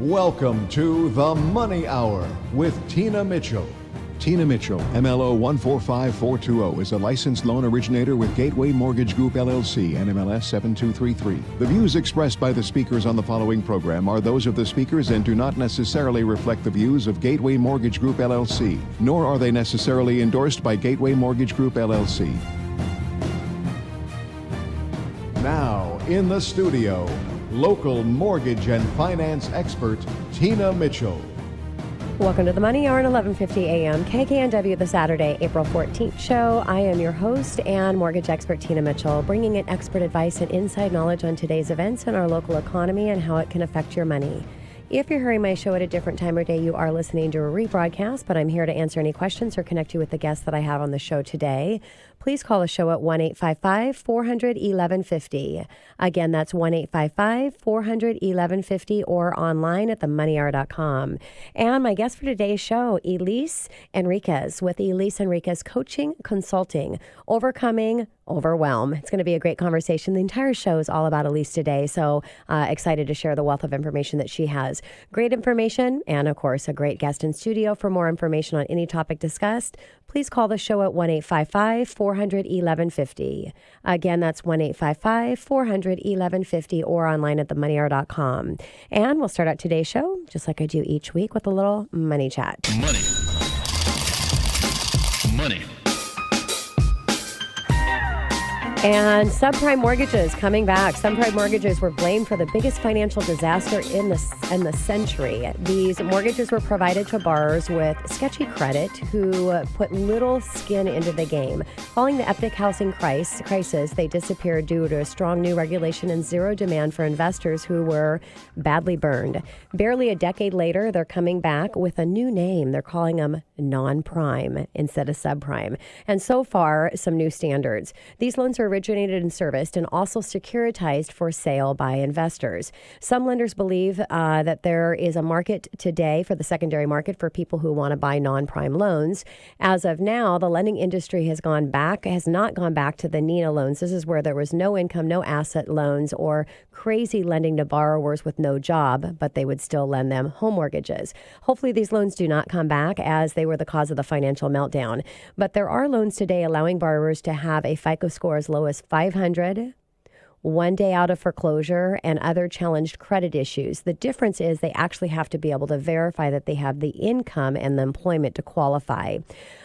Welcome to The Money Hour with Tina Mitchell. Tina Mitchell, MLO 145420, is a licensed loan originator with Gateway Mortgage Group, LLC, NMLS 7233. The views expressed by the speakers on the following program are those of the speakers and do not necessarily reflect the views of Gateway Mortgage Group, LLC, nor are they necessarily endorsed by Gateway Mortgage Group, LLC. Now, in the studio, local mortgage and finance expert, Tina Mitchell. Welcome to the Money Hour at 11:50 a.m. KKNW, the Saturday, April 14th show. I am your host and mortgage expert, Tina Mitchell, bringing in expert advice and inside knowledge on today's events in our local economy and how it can affect your money. If you're hearing my show at a different time of day, you are listening to a rebroadcast, but I'm here to answer any questions or connect you with the guests that I have on the show today. Please call the show at 1-855-400-1150. Again, that's 1-855-400-1150 or online at themoneyhour.com. And my guest for today's show, Elise Enriquez with Elise Enriquez Coaching Consulting, Overcoming Overwhelm. It's going to be a great conversation. The entire show is all about Elise today, so excited to share the wealth of information that she has. Great information and, of course, a great guest in studio. For more information on any topic discussed, please call the show at 1-855-400-1150. Again, that's 1-855-400-1150 or online at themoneyhour.com. And we'll start out today's show, just like I do each week, with a little money chat. Money. And subprime mortgages coming back. Subprime mortgages were blamed for the biggest financial disaster in the century. These mortgages were provided to borrowers with sketchy credit who put little skin into the game. Following the epic housing crisis, they disappeared due to a strong new regulation and zero demand for investors who were badly burned. Barely a decade later, they're coming back with a new name. They're calling them non-prime instead of subprime. And so far, some new standards. These loans are originated and serviced and also securitized for sale by investors. Some lenders believe that there is a market today for the secondary market for people who want to buy non-prime loans. As of now, the lending industry has not gone back to the NINA loans. This is where there was no income, no asset loans, or crazy lending to borrowers with no job, but they would still lend them home mortgages. Hopefully these loans do not come back as they were the cause of the financial meltdown. But there are loans today allowing borrowers to have a FICO score as low as 500, 1 day out of foreclosure, and other challenged credit issues. The difference is they actually have to be able to verify that they have the income and the employment to qualify.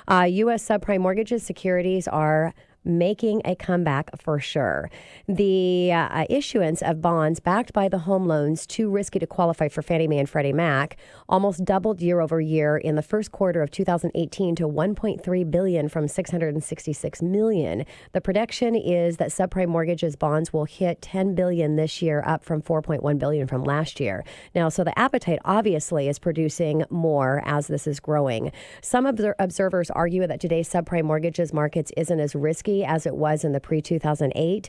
U.S. subprime mortgages securities are making a comeback for sure. The issuance of bonds backed by the home loans too risky to qualify for Fannie Mae and Freddie Mac almost doubled year over year in the first quarter of 2018 to $1.3 billion from $666 million. The prediction is that subprime mortgages bonds will hit $10 billion this year, up from $4.1 billion from last year. Now, so the appetite obviously is producing more as this is growing. Some observers argue that today's subprime mortgages markets isn't as risky as it was in the pre-2008,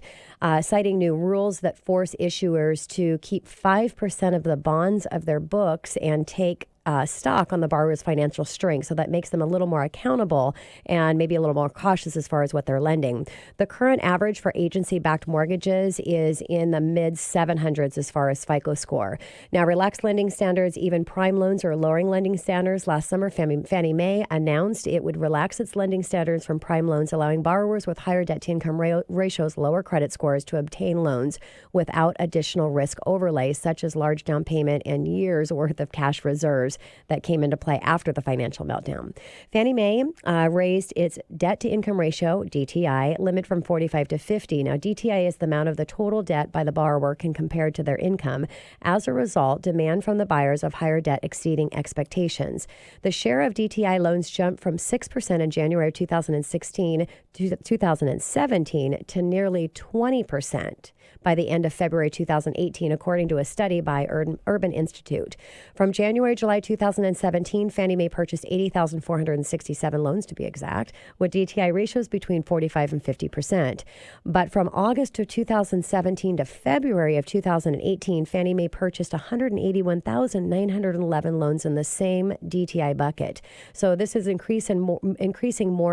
citing new rules that force issuers to keep 5% of the bonds of their books and take stock on the borrower's financial strength. So that makes them a little more accountable and maybe a little more cautious as far as what they're lending. The current average for agency-backed mortgages is in the mid-700s as far as FICO score. Now, relaxed lending standards, even prime loans are lowering lending standards. Last summer, Fannie Mae announced it would relax its lending standards from prime loans, allowing borrowers with higher debt-to-income ratios, lower credit scores to obtain loans without additional risk overlays, such as large down payment and years' worth of cash reserves that came into play after the financial meltdown. Fannie Mae raised its debt-to-income ratio, DTI, limit from 45 to 50. Now, DTI is the amount of the total debt by the borrower compared to their income. As a result, demand from the buyers of higher debt exceeding expectations. The share of DTI loans jumped from 6% in January of 2016 to 2017 to nearly 20% by the end of February 2018, according to a study by Urban Institute. From January to July 2017, Fannie Mae purchased 80,467 loans, to be exact, with DTI ratios between 45 and 50%. But from August of 2017 to February of 2018, Fannie Mae purchased 181,911 loans in the same DTI bucket. So this is increasing more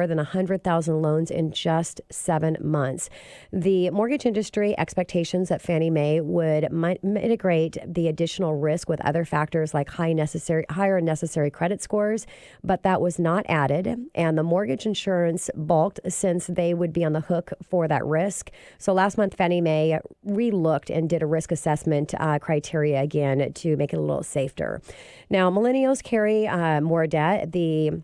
than 100,000 loans in just 7 months. The mortgage industry expectations expectations that Fannie Mae would mitigate the additional risk with other factors like higher necessary credit scores, but that was not added. And the mortgage insurance bulked since they would be on the hook for that risk. So last month, Fannie Mae re-looked and did a risk assessment criteria again to make it a little safer. Now, millennials carry more debt. The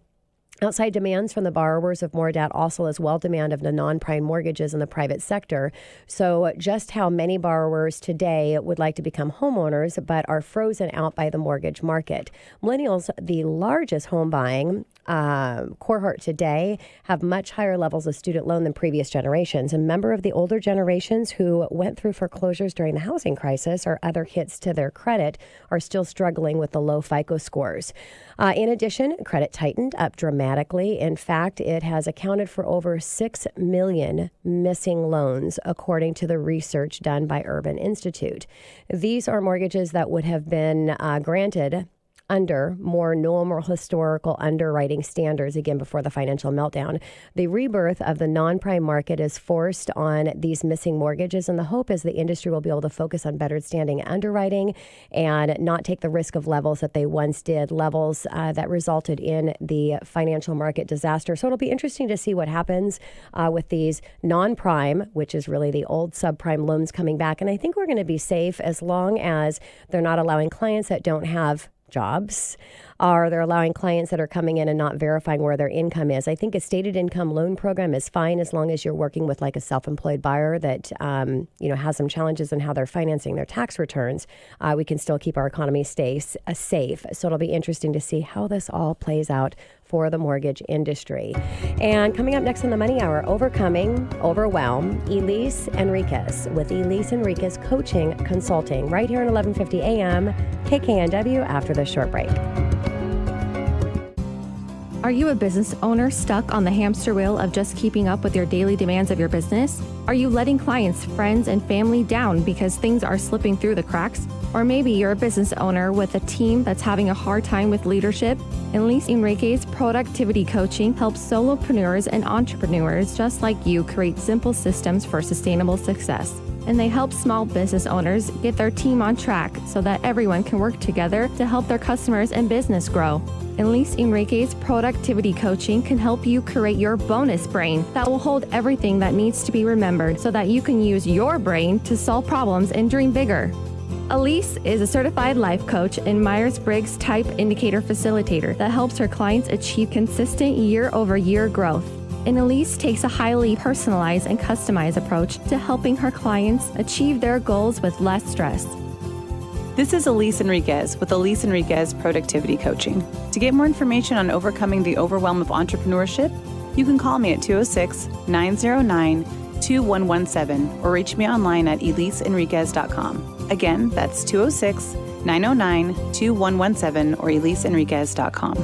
outside demands from the borrowers of more debt also as well demand of the non-prime mortgages in the private sector. So just how many borrowers today would like to become homeowners but are frozen out by the mortgage market. Millennials, the largest home buying cohort today, have much higher levels of student loan than previous generations. A member of the older generations who went through foreclosures during the housing crisis or other hits to their credit are still struggling with the low FICO scores. In addition, credit tightened up dramatically. In fact, it has accounted for over 6 million missing loans, according to the research done by Urban Institute. These are mortgages that would have been granted under more normal historical underwriting standards, again, before the financial meltdown. The rebirth of the non-prime market is forced on these missing mortgages, and the hope is the industry will be able to focus on better standing underwriting and not take the risk of levels that they once did, levels that resulted in the financial market disaster. So it'll be interesting to see what happens with these non-prime, which is really the old subprime loans coming back. And I think we're going to be safe as long as they're not allowing clients that don't have jobs, or they're allowing clients that are coming in and not verifying where their income is. I think a stated income loan program is fine as long as you're working with like a self-employed buyer that has some challenges in how they're financing their tax returns. We can still keep our economy safe. So it'll be interesting to see how this all plays out for the mortgage industry. And coming up next on the Money Hour, Overcoming Overwhelm, Elise Enriquez with Elise Enriquez Coaching Consulting right here at 11:50 a.m. KKNW after this short break. Are you a business owner stuck on the hamster wheel of just keeping up with your daily demands of your business? Are you letting clients, friends, and family down because things are slipping through the cracks? Or maybe you're a business owner with a team that's having a hard time with leadership? Elise Enriquez Productivity Coaching helps solopreneurs and entrepreneurs just like you create simple systems for sustainable success. And they help small business owners get their team on track so that everyone can work together to help their customers and business grow. Elise Enriquez Productivity Coaching can help you create your bonus brain that will hold everything that needs to be remembered so that you can use your brain to solve problems and dream bigger. Elise is a certified life coach and Myers-Briggs type indicator facilitator that helps her clients achieve consistent year-over-year growth. And Elise takes a highly personalized and customized approach to helping her clients achieve their goals with less stress. This is Elise Enriquez with Elise Enriquez Productivity Coaching. To get more information on overcoming the overwhelm of entrepreneurship, you can call me at 206-909-2117 or reach me online at eliseenriquez.com. Again, that's 206-909-2117 or eliseenriquez.com.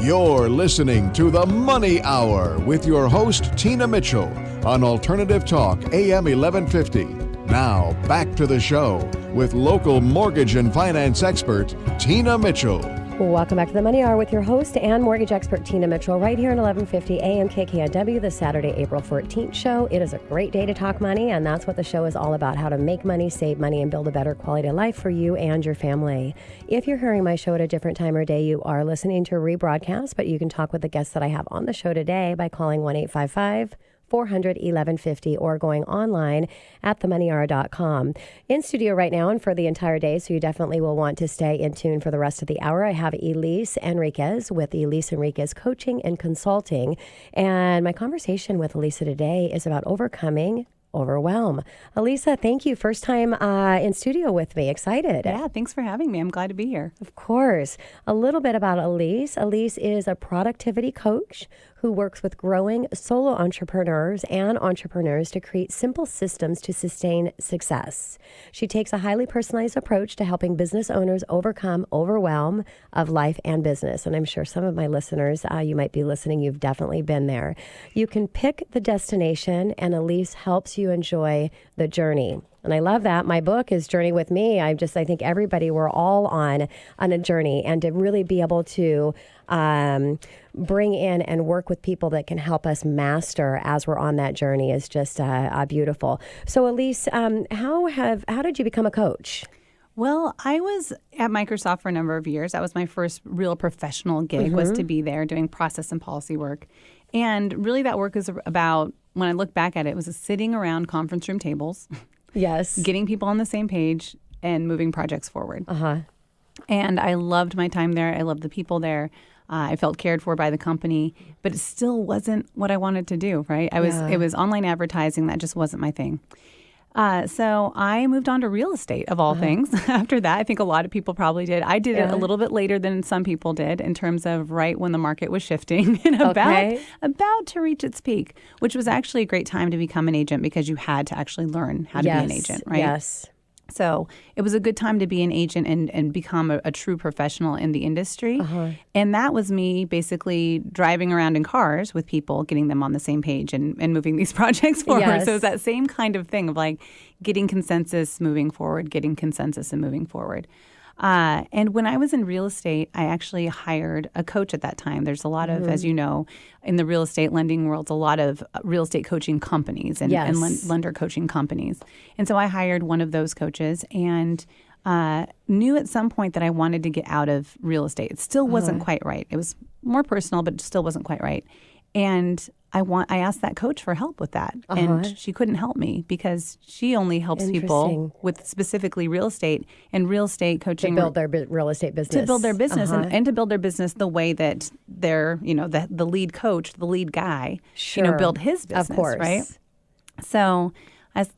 You're listening to The Money Hour with your host, Tina Mitchell, on Alternative Talk, AM 1150. Now, back to the show with local mortgage and finance expert, Tina Mitchell. Welcome back to the Money Hour with your host and mortgage expert, Tina Mitchell, right here at 1150 AM KKNW, the Saturday, April 14th show. It is a great day to talk money, and that's what the show is all about, how to make money, save money, and build a better quality of life for you and your family. If you're hearing my show at a different time or day, you are listening to a rebroadcast, but you can talk with the guests that I have on the show today by calling 1-855-400-1150 or going online at themoneyhour.com. In studio right now and for the entire day, so you definitely will want to stay in tune for the rest of the hour. I have Elise Enriquez with Elise Enriquez Coaching and Consulting. And my conversation with Elisa today is about overcoming overwhelm. Elisa, thank you. First time in studio with me. Excited. Yeah, thanks for having me. I'm glad to be here. Of course. A little bit about Elise. Elise is a productivity coach who works with growing solo entrepreneurs and entrepreneurs to create simple systems to sustain success. She takes a highly personalized approach to helping business owners overcome overwhelm of life and business. And I'm sure some of my listeners, you might be listening, you've definitely been there. You can pick the destination, and Elise helps you enjoy the journey. And I love that. My book is Journey with Me. I think everybody, we're all on a journey, and to really be able to bring in and work with people that can help us master as we're on that journey is just beautiful. So Elise, how did you become a coach? Well, I was at Microsoft for a number of years. That was my first real professional gig, was to be there doing process and policy work. And really that work is about, when I look back at it, was sitting around conference room tables, Yes. getting people on the same page and moving projects forward. And I loved my time there. I loved the people there. I felt cared for by the company, but it still wasn't what I wanted to do, right? It was online advertising. That just wasn't my thing. So I moved on to real estate, of all things. After that, I think a lot of people probably did. I did it a little bit later than some people did, in terms of right when the market was shifting and about to reach its peak, which was actually a great time to become an agent, because you had to actually learn how to be an agent, right? Yes. So it was a good time to be an agent and become a true professional in the industry. And that was me basically driving around in cars with people, getting them on the same page and moving these projects forward. Yes. So it's that same kind of thing of like getting consensus, moving forward, getting consensus and moving forward. And when I was in real estate, I actually hired a coach at that time. There's a lot of, as you know, in the real estate lending world, a lot of real estate coaching companies and lender coaching companies. And so I hired one of those coaches and knew at some point that I wanted to get out of real estate. It still wasn't quite right. It was more personal, but it still wasn't quite right. And I asked that coach for help with that, and she couldn't help me because she only helps people with specifically real estate and real estate coaching To build their real estate business. To build their business and to build their business the way that they're, the lead coach, the lead guy, build his business, of course. right? So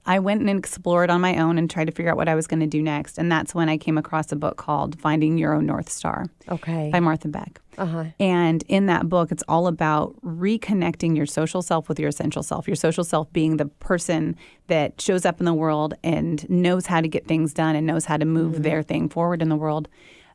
I went and explored on my own and tried to figure out what I was going to do next. And that's when I came across a book called Finding Your Own North Star by Martha Beck. And in that book, it's all about reconnecting your social self with your essential self. Your social self being the person that shows up in the world and knows how to get things done and knows how to move their thing forward in the world.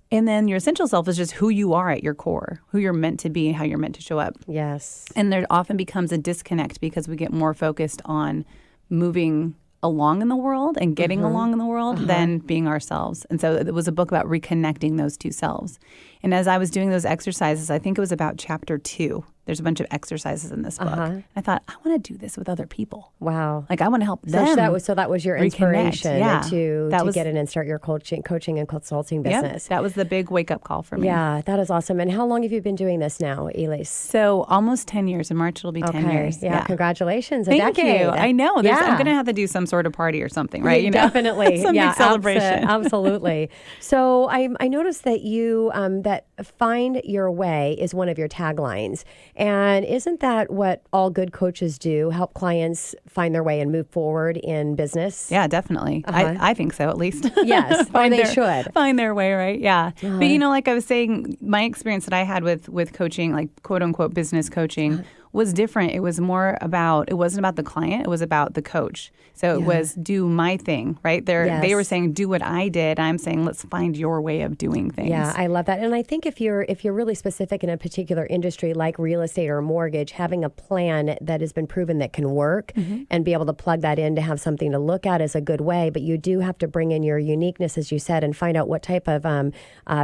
And then your essential self is just who you are at your core, who you're meant to be, how you're meant to show up. Yes. And there often becomes a disconnect because we get more focused on moving along in the world and getting along in the world than being ourselves. And so it was a book about reconnecting those two selves. And as I was doing those exercises, I think it was about chapter 2. There's a bunch of exercises in this book. I thought, I want to do this with other people. Wow. Like, I want to help them. So that was your inspiration to get in and start your coaching and consulting business. Yep. That was the big wake-up call for me. Yeah, that is awesome. And how long have you been doing this now, Elise? So almost 10 years. In March, it'll be 10 years. Yeah, congratulations. Thank decade. you. I know. I'm going to have to do some sort of party or something, right? Definitely. Some big celebration. Absolutely. So I noticed that you, that Find Your Way is one of your taglines. And isn't that what all good coaches do? Help clients find their way and move forward in business? Yeah, definitely. I think so, at least. Yes, they should. Find their way, right? Yeah. But, like I was saying, my experience that I had with coaching, like quote-unquote business coaching, was different. It was more about, it wasn't about the client, it was about the coach. So it was do my thing, right? They were saying, do what I did. I'm saying, let's find your way of doing things. Yeah, I love that. And I think if you're really specific in a particular industry like real estate or mortgage, having a plan that has been proven that can work and be able to plug that in to have something to look at is a good way. But you do have to bring in your uniqueness, as you said, and find out what type of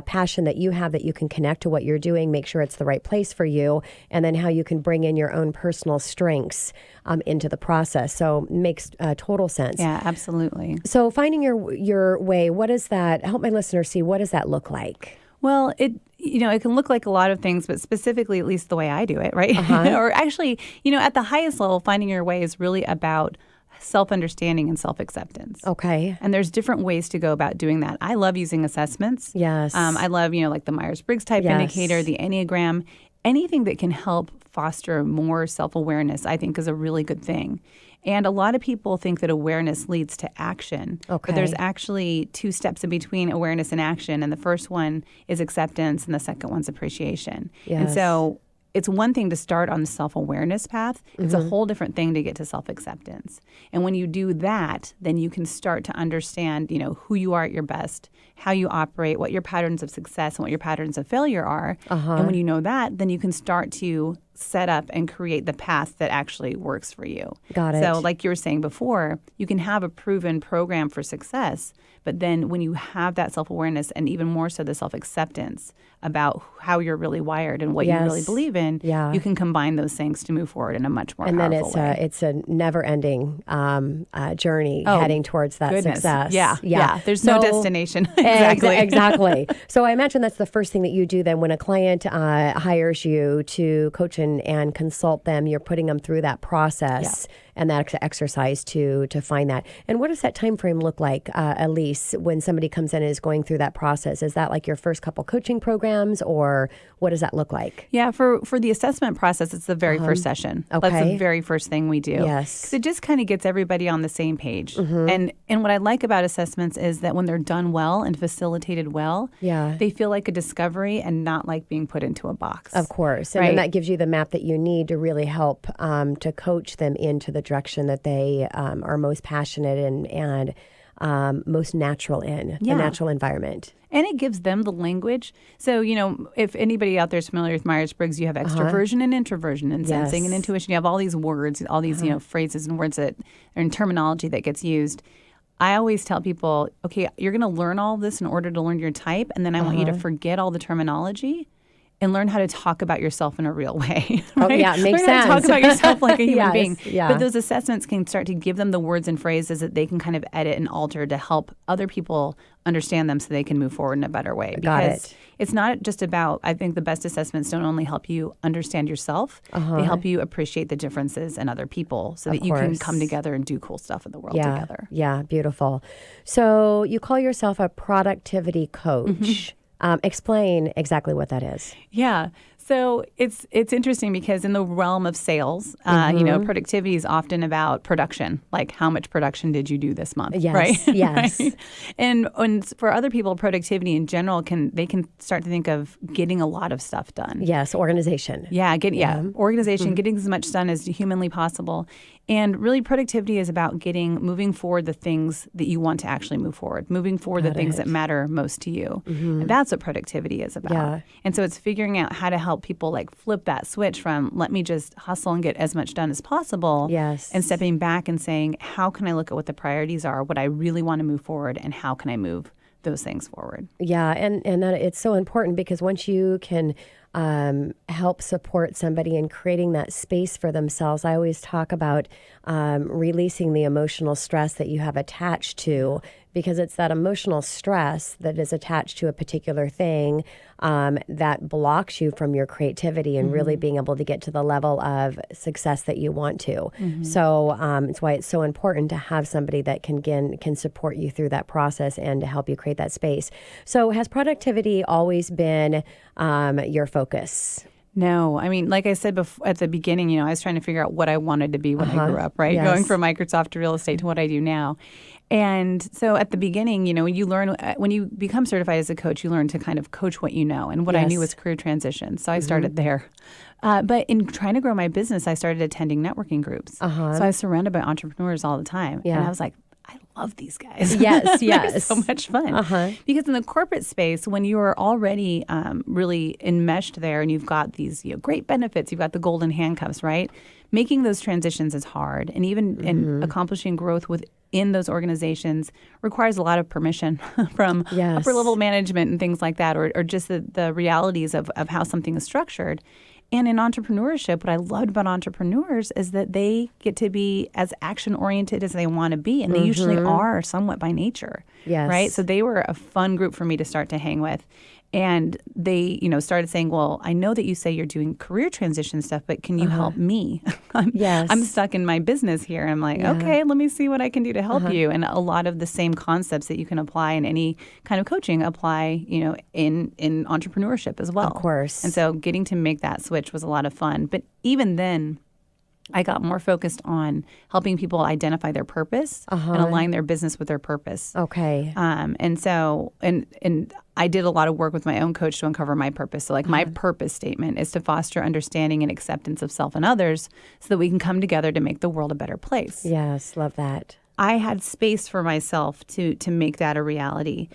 passion that you have that you can connect to what you're doing, make sure it's the right place for you, and then how you can bring in your own personal strengths into the process. So it makes total sense. Yeah, absolutely. So finding your way, what does that, help my listeners see, what does that look like? Well, it can look like a lot of things, but specifically, at least the way I do it, right? Or actually, at the highest level, finding your way is really about self-understanding and self-acceptance. Okay. And there's different ways to go about doing that. I love using assessments. Yes. I love, like the Myers-Briggs type indicator, the Enneagram. Anything that can help foster more self-awareness, I think, is a really good thing. And a lot of people think that awareness leads to action. Okay. But there's actually 2 steps in between awareness and action. And the first one is acceptance, and the second one's appreciation. Yes. And so it's one thing to start on the self-awareness path. It's a whole different thing to get to self-acceptance. And when you do that, then you can start to understand, who you are at your best, how you operate, what your patterns of success and what your patterns of failure are. And when you know that, then you can start to set up and create the path that actually works for you. Got it. So like you were saying before, you can have a proven program for success, but then when you have that self-awareness and even more so the self-acceptance about how you're really wired and what you really believe in, you can combine those things to move forward in a much more powerful way. And then it's a never-ending journey heading towards that success. Yeah. There's no destination. Exactly. So I imagine that's the first thing that you do then when a client hires you to coach and consult them. You're putting them through that process and that exercise to find that. And what does that time frame look like, Elise, when somebody comes in and is going through that process? Is that like your first couple coaching programs, or what does that look like? Yeah, for the assessment process, it's the very first session. Okay. That's the very first thing we do. Yes. Because it just kind of gets everybody on the same page. And what I like about assessments is that when they're done well and facilitated well, they feel like a discovery and not like being put into a box. Of course. And then that gives you the map that you need to really help to coach them into the direction that they are most passionate and most natural in, the natural environment. And it gives them the language. So, if anybody out there is familiar with Myers-Briggs, you have extroversion and introversion and sensing and intuition. You have all these words, all these, phrases and words that are in terminology that gets used. I always tell people, okay, you're going to learn all this in order to learn your type. And then I want you to forget all the terminology and learn how to talk about yourself in a real way. Right? Oh, yeah, it makes learn sense. How to talk about yourself like a human being. Yeah. But those assessments can start to give them the words and phrases that they can kind of edit and alter to help other people understand them so they can move forward in a better way. Because it's not just about, I think the best assessments don't only help you understand yourself, they help you appreciate the differences in other people so that you can come together and do cool stuff in the world together. Yeah, beautiful. So you call yourself a productivity coach. Explain exactly what that is. Yeah. So it's interesting because in the realm of sales, productivity is often about production. Like how much production did you do this month? Yes. Right? Yes. Right? And for other people, productivity in general they can start to think of getting a lot of stuff done. Yes. Organization. Organization, getting as much done as humanly possible. And really, productivity is about moving forward the things that you want to actually move forward, moving forward the things that matter most to you. And that's what productivity is about. Yeah. And so it's figuring out how to help people like flip that switch from let me just hustle and get as much done as possible and stepping back and saying, how can I look at what the priorities are, what I really want to move forward, and how can I move those things forward? Yeah, and that it's so important because once you can help support somebody in creating that space for themselves. I always talk about releasing the emotional stress that you have attached to, because it's that emotional stress that is attached to a particular thing that blocks you from your creativity and really being able to get to the level of success that you want to. So it's why it's so important to have somebody that can support you through that process and to help you create that space. So has productivity always been your focus? No. I mean, like I said at the beginning, I was trying to figure out what I wanted to be when I grew up, right? Yes. Going from Microsoft to real estate to what I do now. And so at the beginning, you learn, when you become certified as a coach, you learn to kind of coach what you know. And what I knew was career transition. So I started there. But in trying to grow my business, I started attending networking groups. So I was surrounded by entrepreneurs all the time. And I was like, I love these guys. Yes, They're so much fun. Because in the corporate space, when you are already really enmeshed there and you've got these great benefits, you've got the golden handcuffs, right? Making those transitions is hard. And even in accomplishing growth within those organizations requires a lot of permission from upper level management and things like that, or just the realities of how something is structured. And in entrepreneurship, what I loved about entrepreneurs is that they get to be as action-oriented as they want to be, and they usually are somewhat by nature, right? So they were a fun group for me to start to hang with. And they, started saying, well, I know that you say you're doing career transition stuff, but can you help me? I'm stuck in my business here. I'm like, okay, let me see what I can do to help you. And a lot of the same concepts that you can apply in any kind of coaching apply, in entrepreneurship as well. Of course. And so getting to make that switch was a lot of fun. But even then, I got more focused on helping people identify their purpose and align their business with their purpose. Okay. And so, and I did a lot of work with my own coach to uncover my purpose. So my purpose statement is to foster understanding and acceptance of self and others so that we can come together to make the world a better place. Yes, love that. I had space for myself to make that a reality.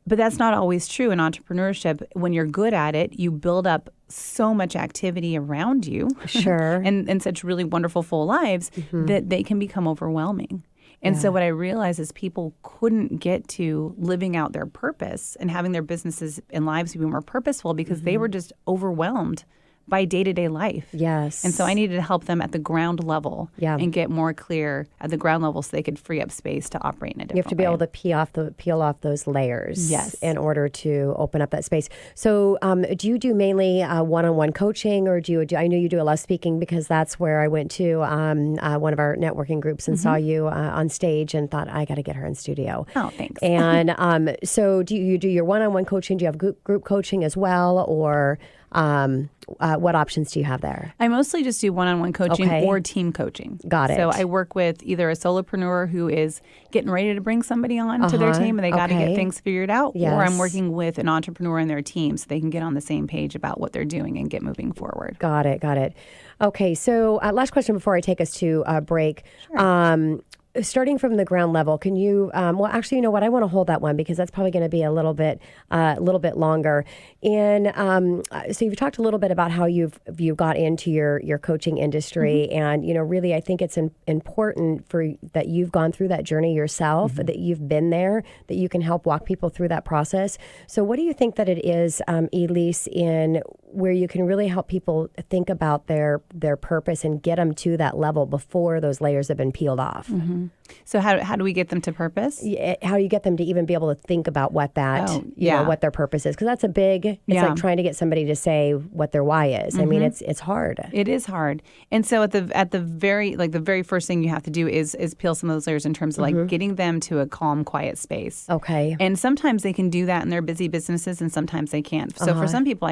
But that's not always true in entrepreneurship. When you're good at it, you build up so much activity around you. Sure. and such really wonderful, full lives that they can become overwhelming. And so what I realized is people couldn't get to living out their purpose and having their businesses and lives be more purposeful because they were just overwhelmed by day-to-day life. Yes. And so I needed to help them at the ground level and get more clear at the ground level so they could free up space to operate in a different way. You have to be able to peel off those layers in order to open up that space. So do you do mainly one-on-one coaching, or do you I know you do a lot of speaking, because that's where I went to one of our networking groups and saw you on stage and thought, I got to get her in studio. Oh, thanks. And so do you do your one-on-one coaching? Do you have group coaching as well, or what options do you have there? I mostly just do one-on-one coaching or team coaching. Got it. So I work with either a solopreneur who is getting ready to bring somebody on to their team and they got to get things figured out, or I'm working with an entrepreneur and their team so they can get on the same page about what they're doing and get moving forward. Got it. Okay, so last question before I take us to a break. Sure. Starting from the ground level, can you? Well, actually, you know what? I want to hold that one because that's probably going to be a little bit longer. And so you've talked a little bit about how you've got into your coaching industry, and really, I think it's important for that you've gone through that journey yourself, that you've been there, that you can help walk people through that process. So, what do you think that it is, Elise, in where you can really help people think about their purpose and get them to that level before those layers have been peeled off? So how do we get them to purpose? How do you get them to even be able to think about what that, what their purpose is? Because that's a big, it's like trying to get somebody to say what their why is. I mean, it's hard. It is hard. And so at the very first thing you have to do is peel some of those layers in terms of like getting them to a calm, quiet space. Okay. And sometimes they can do that in their busy businesses and sometimes they can't. So for some people,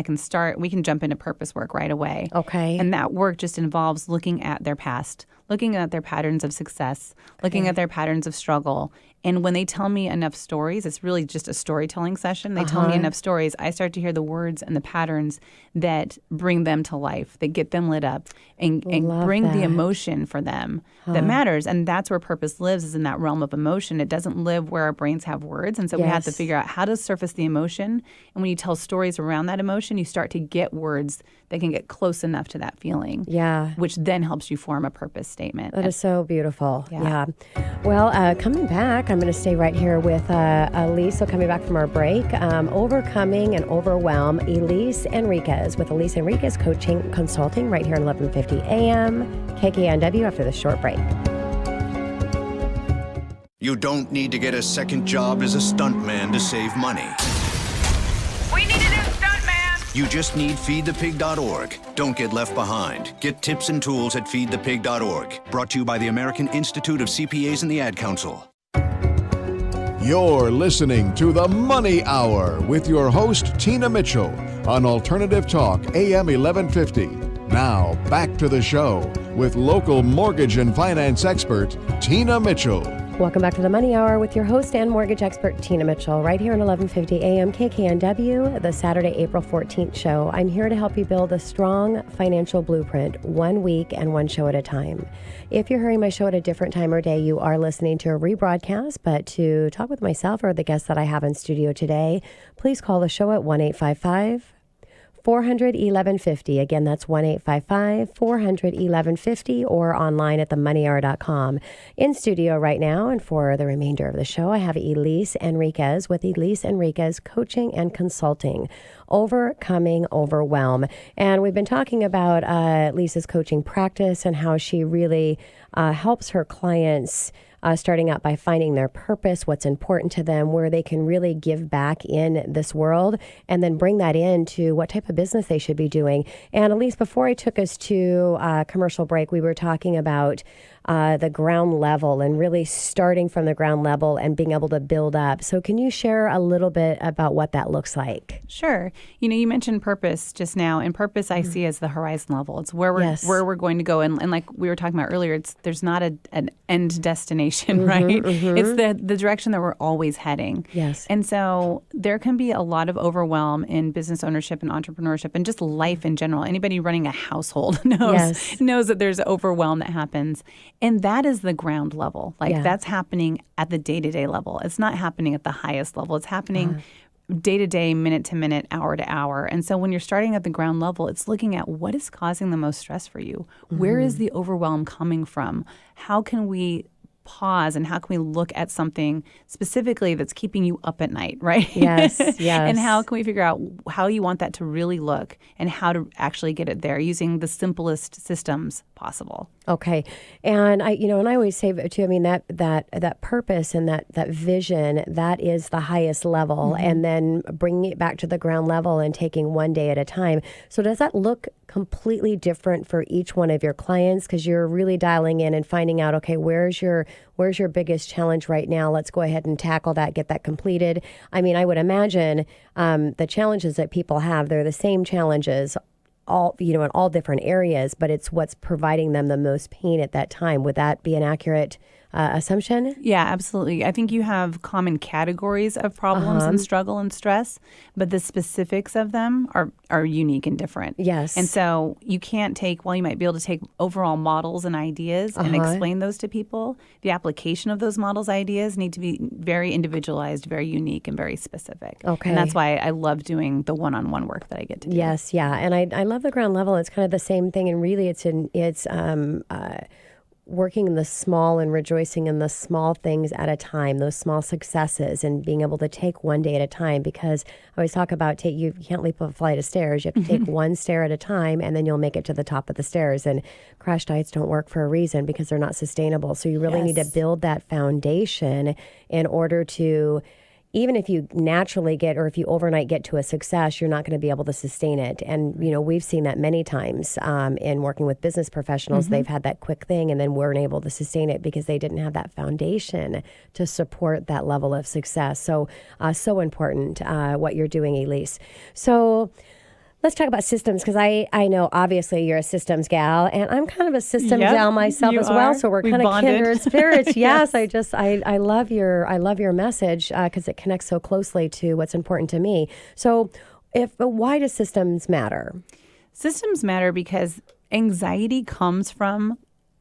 we can jump into purpose work right away. Okay. And that work just involves looking at their past, looking at their patterns of success, looking at their patterns of struggle. And when they tell me enough stories, it's really just a storytelling session. They tell me enough stories, I start to hear the words and the patterns that bring them to life, that get them lit up and bring the emotion for them that matters. And that's where purpose lives, is in that realm of emotion. It doesn't live where our brains have words. And so we have to figure out how to surface the emotion. And when you tell stories around that emotion, you start to get words that can get close enough to that feeling. Yeah. Which then helps you form a purpose statement. That is so beautiful. Yeah. Well, coming back, I'm going to stay right here with Elise. So coming back from our break, Overcoming and Overwhelm, Elise Enriquez with Elise Enriquez Coaching Consulting right here on 1150 AM KKNW after the short break. You don't need to get a second job as a stuntman to save money. We need a new stuntman! You just need feedthepig.org. Don't get left behind. Get tips and tools at feedthepig.org. Brought to you by the American Institute of CPAs and the Ad Council. You're listening to The Money Hour with your host, Tina Mitchell, on Alternative Talk, AM 1150. Now, back to the show with local mortgage and finance expert, Tina Mitchell. Welcome back to The Money Hour with your host and mortgage expert, Tina Mitchell, right here on 1150 AM KKNW, the Saturday, April 14th show. I'm here to help you build a strong financial blueprint, 1 week and one show at a time. If you're hearing my show at a different time or day, you are listening to a rebroadcast, but to talk with myself or the guests that I have in studio today, please call the show at 1-855-400-1150. Again, that's 1-855-400-1150 or online at themoneyhour.com. In studio right now and for the remainder of the show, I have Elise Enriquez with Elise Enriquez Coaching and Consulting, Overcoming Overwhelm. And we've been talking about Lisa's coaching practice and how she really helps her clients starting out by finding their purpose, what's important to them, where they can really give back in this world, and then bring that into what type of business they should be doing. And Elise, before I took us to commercial break, we were talking about the ground level and really starting from the ground level and being able to build up. So can you share a little bit about what that looks like? Sure. You mentioned purpose just now, and purpose I see as the horizon level. It's where we're going to go. And like we were talking about earlier, there's not an end destination, right? It's the direction that we're always heading. Yes. And so there can be a lot of overwhelm in business ownership and entrepreneurship and just life in general. Anybody running a household knows that there's overwhelm that happens. And that is the ground level. That's happening at the day-to-day level. It's not happening at the highest level. It's happening day to day, minute to minute, hour to hour. And so when you're starting at the ground level, it's looking at what is causing the most stress for you. Where is the overwhelm coming from? How can we pause and how can we look at something specifically that's keeping you up at night, right? Yes, yes. And how can we figure out how you want that to really look and how to actually get it there using the simplest systems possible. Okay. And I always say too, I mean, that purpose and that vision, that is the highest level. And then bringing it back to the ground level and taking one day at a time. So does that look completely different for each one of your clients? Because you're really dialing in and finding out, okay, where's your biggest challenge right now? Let's go ahead and tackle that, get that completed. I mean, I would imagine the challenges that people have, they're the same challenges all, in all different areas, but it's what's providing them the most pain at that time. Would that be an accurate assumption? Yeah, absolutely. I think you have common categories of problems and struggle and stress, but the specifics of them are unique and different. Yes. And so you can't you might be able to take overall models and ideas and explain those to people. The application of those models, ideas need to be very individualized, very unique, and very specific. Okay. And that's why I love doing the one-on-one work that I get to do. Yes, yeah. And I love the ground level. It's kind of the same thing. And really it's working in the small and rejoicing in the small things at a time, those small successes, and being able to take one day at a time. Because I always talk about you can't leap a flight of stairs. You have to take one stair at a time, and then you'll make it to the top of the stairs. And crash diets don't work for a reason because they're not sustainable. So you really need to build that foundation in order to, even if you naturally get, or if you overnight get to a success, you're not going to be able to sustain it. And, we've seen that many times in working with business professionals. They've had that quick thing and then weren't able to sustain it because they didn't have that foundation to support that level of success. So, so important what you're doing, Elise. So let's talk about systems, because I know obviously you're a systems gal, and I'm kind of a systems gal myself as well. So we're kind of bonded. kindred spirits. Yes, I love your message because it connects so closely to what's important to me. So, why do systems matter? Systems matter because anxiety comes from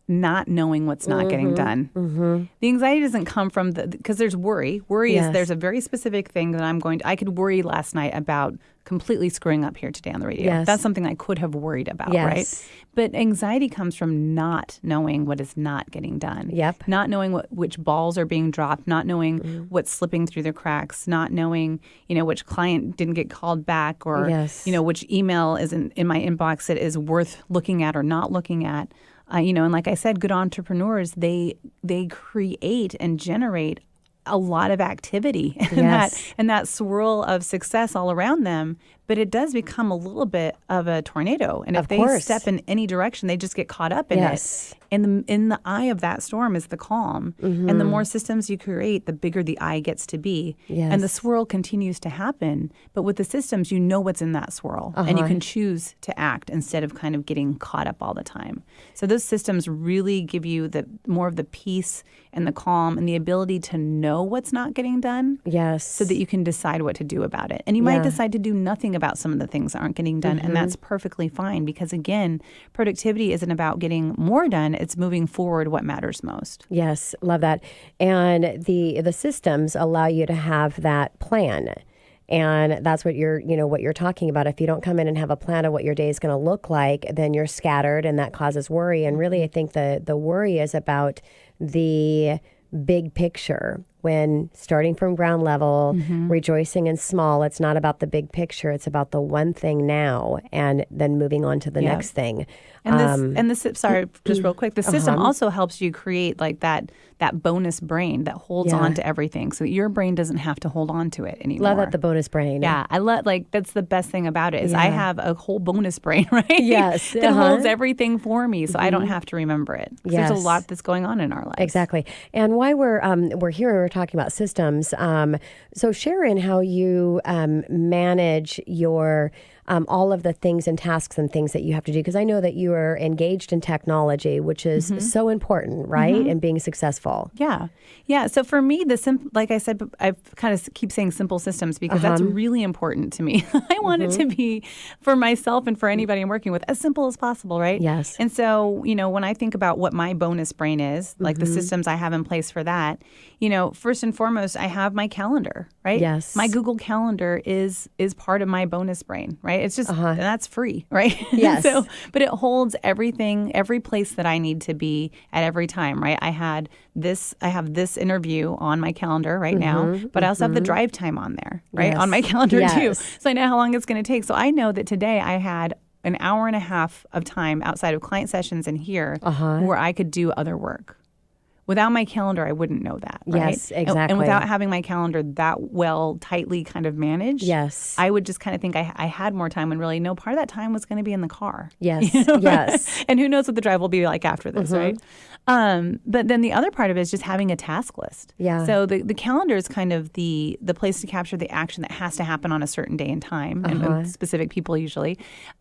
not knowing what's not getting done. The anxiety doesn't come from because there's worry. Worry is there's a very specific thing that I could worry last night about completely screwing up here today on the radio. Yes. That's something I could have worried about, right? But anxiety comes from not knowing what is not getting done. Yep. Not knowing which balls are being dropped, not knowing what's slipping through the cracks, not knowing, which client didn't get called back, or, which email is in my inbox that is worth looking at or not looking at. And like I said, good entrepreneurs, they create and generate a lot of activity and that swirl of success all around them. But it does become a little bit of a tornado. And if they step in any direction, they just get caught up in it. And in the eye of that storm is the calm. And the more systems you create, the bigger the eye gets to be. And the swirl continues to happen. But with the systems, you know what's in that swirl. And you can choose to act instead of kind of getting caught up all the time. So those systems really give you more of the peace and the calm and the ability to know what's not getting done. Yes. So that you can decide what to do about it. And you might decide to do nothing about some of the things that aren't getting done. And that's perfectly fine because, again, productivity isn't about getting more done. It's moving forward what matters most. Yes, love that. And the systems allow you to have that plan. And that's what you're talking about. If you don't come in and have a plan of what your day is going to look like, then you're scattered, and that causes worry. And really, I think the worry is about the big picture. When starting from ground level, rejoicing in small, it's not about the big picture. It's about the one thing now, and then moving on to the next thing. And this, sorry, just real quick, the system also helps you create like that bonus brain that holds on to everything, so that your brain doesn't have to hold on to it anymore. Love that, the bonus brain. Yeah, I love, that's the best thing about it is I have a whole bonus brain, right? Yes, that holds everything for me, so I don't have to remember it. Yes. There's a lot that's going on in our lives. Exactly. And why we're here, we're talking about systems. So share in how you manage your all of the things and tasks and things that you have to do? Because I know that you are engaged in technology, which is so important, right? And being successful. Yeah. Yeah. So for me, like I said, I kind of keep saying simple systems because that's really important to me. I want it to be for myself and for anybody I'm working with as simple as possible, right? Yes. And so, when I think about what my bonus brain is, like the systems I have in place for that, first and foremost, I have my calendar, right? Yes. My Google Calendar is part of my bonus brain, right? It's just, and that's free, right? Yes. But it holds everything, every place that I need to be at every time, right? I have this interview on my calendar right now, but I also have the drive time on there, right? Yes. On my calendar too. Yes. So I know how long it's going to take. So I know that today I had an hour and a half of time outside of client sessions and here where I could do other work. Without my calendar, I wouldn't know that, right? Yes, exactly. And without having my calendar that well, tightly kind of managed, yes, I would just kind of think I had more time when really no, part of that time was going to be in the car. Yes, yes. And who knows what the drive will be like after this, right? But then the other part of it is just having a task list. Yeah. So the calendar is kind of the place to capture the action that has to happen on a certain day and time, and specific people usually.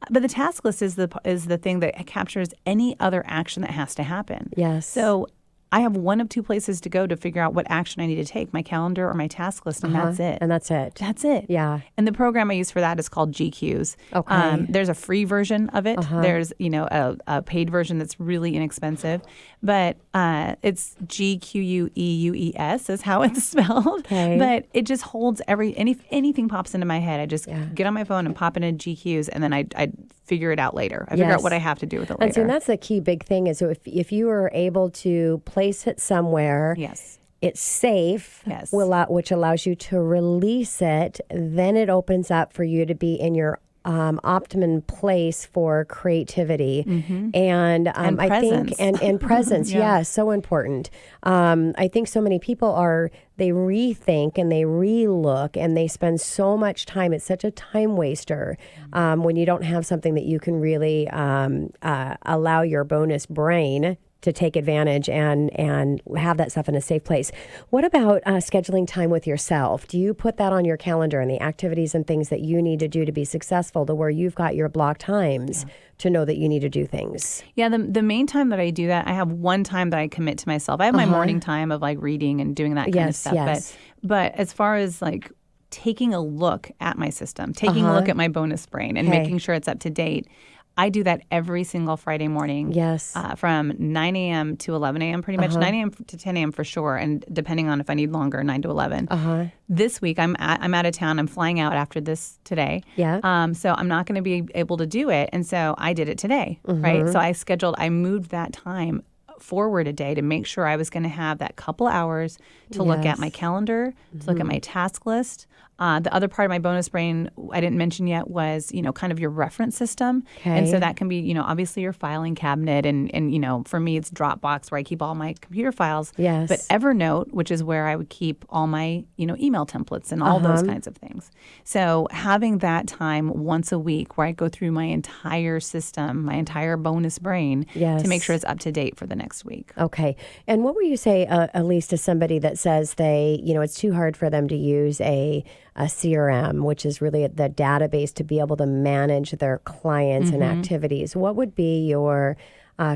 But the task list is the thing that captures any other action that has to happen. Yes. So I have one of two places to go to figure out what action I need to take, my calendar or my task list, and that's it. And that's it. That's it. Yeah. And the program I use for that is called GQs. Okay. There's a free version of it. There's, a paid version that's really inexpensive. But it's GQUEUES is how it's spelled. Okay. But it just holds anything pops into my head. I just get on my phone and pop into GQs, and then I figure it out later. I figure out what I have to do with it later. And that's the key big thing is so if you are able to place it somewhere, yes, it's safe, yes, which allows you to release it, then it opens up for you to be in your optimum place for creativity and I presence. think and presence, yes, so important. I think so many people they rethink and they relook and they spend so much time. It's such a time waster when you don't have something that you can really allow your bonus brain to take advantage and have that stuff in a safe place. What about scheduling time with yourself? Do you put that on your calendar and the activities and things that you need to do to be successful to where you've got your block times to know that you need to do things? Yeah, the main time that I do that, I have one time that I commit to myself. I have my morning time of like reading and doing that kind of stuff. Yes. But as far as like taking a look at my system, taking a look at my bonus brain and making sure it's up to date, I do that every single Friday morning. Yes. From 9 a.m. to 11 a.m. pretty much. 9 a.m. to 10 a.m. for sure, and depending on if I need longer, 9 to 11. This week, I'm out of town. I'm flying out after this today. Yeah. So I'm not going to be able to do it, and so I did it today, right? So I moved that time forward a day to make sure I was going to have that couple hours to look at my calendar, to look at my task list. The other part of my bonus brain I didn't mention yet was, kind of your reference system. Okay. And so that can be, obviously your filing cabinet. And for me, it's Dropbox where I keep all my computer files. Yes. But Evernote, which is where I would keep all my, email templates and all those kinds of things. So having that time once a week where I go through my entire system, my entire bonus brain to make sure it's up to date for the next week. Okay. And what would you say, Elise, to somebody that says it's too hard for them to use a CRM, which is really the database to be able to manage their clients and activities? What would be your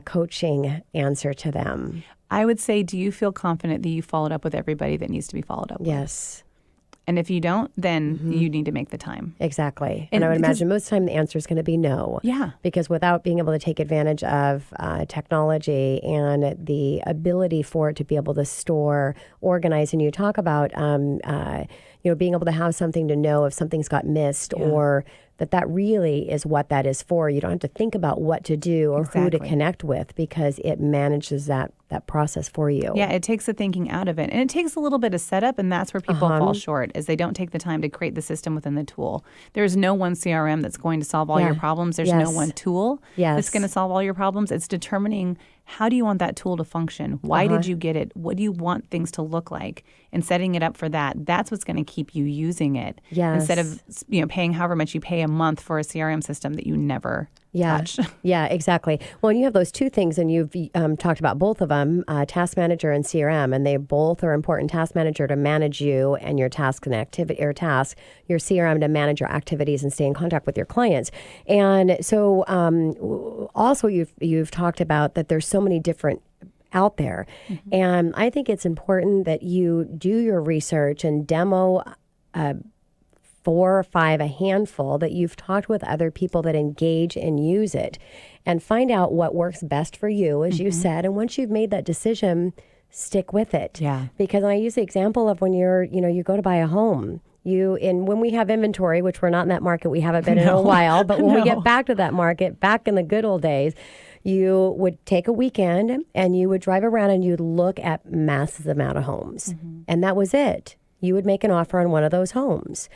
coaching answer to them? I would say, do you feel confident that you followed up with everybody that needs to be followed up with? Yes. And if you don't, then you need to make the time. Exactly. And I would imagine most of the time the answer is going to be no. Yeah. Because without being able to take advantage of technology and the ability for it to be able to store, organize, and you talk about, being able to have something to know if something's got missed or that really is what that is for. You don't have to think about what to do or who to connect with because it manages that process for you. Yeah, it takes the thinking out of it. And it takes a little bit of setup, and that's where people fall short, is they don't take the time to create the system within the tool. There's no one CRM that's going to solve all your problems. There's no one tool that's going to solve all your problems. It's determining how do you want that tool to function? Why did you get it? What do you want things to look like? And setting it up for that, that's what's going to keep you using it. Yes. Instead of paying however much you pay a month for a CRM system that you never Yeah. touch. Yeah, exactly. Well, and you have those two things, and you've talked about both of them, task manager and CRM, and they both are important. Task manager to manage you and your task and activity, or task, your CRM to manage your activities and stay in contact with your clients. And so also you've talked about that there's so many different out there. And I think it's important that you do your research and demo 4 or 5, a handful that you've talked with other people that engage and use it, and find out what works best for you, as you said. And once you've made that decision, stick with it. Yeah. Because I use the example of when you go to buy a home. When we have inventory, which we're not in that market, we haven't been in a while, but when we get back to that market, back in the good old days, you would take a weekend and you would drive around and you'd look at massive amount of homes. And that was it. You would make an offer on one of those homes.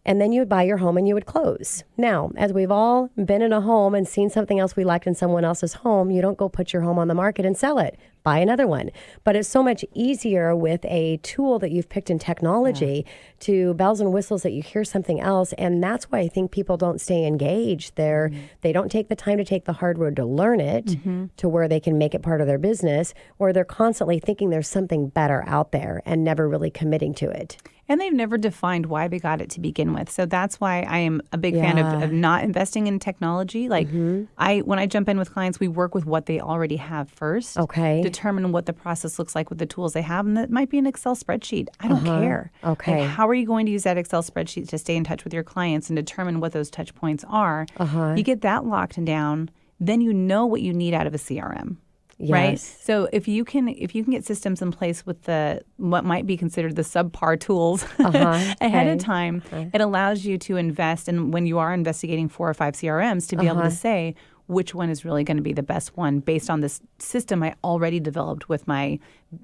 And then you would buy your home and you would close. Now, as we've all been in a home and seen something else we liked in someone else's home, you don't go put your home on the market and sell it. Buy another one. But it's so much easier with a tool that you've picked in technology to bells and whistles that you hear something else. And that's why I think people don't stay engaged. They don't take the time to take the hard road to learn it to where they can make it part of their business, or they're constantly thinking there's something better out there and never really committing to it. And they've never defined why they got it to begin with. So that's why I am a big fan of not investing in technology. Like when I jump in with clients, we work with what they already have first. Okay. Determine what the process looks like with the tools they have. And that might be an Excel spreadsheet. I don't care. Okay. Like, how are you going to use that Excel spreadsheet to stay in touch with your clients and determine what those touch points are? You get that locked down, then you know what you need out of a CRM. Yes. Right. So if you can get systems in place with what might be considered the subpar tools ahead of time, it allows you to invest. And when you are investigating 4 or 5 CRMs, to be able to say which one is really going to be the best one based on this system I already developed with my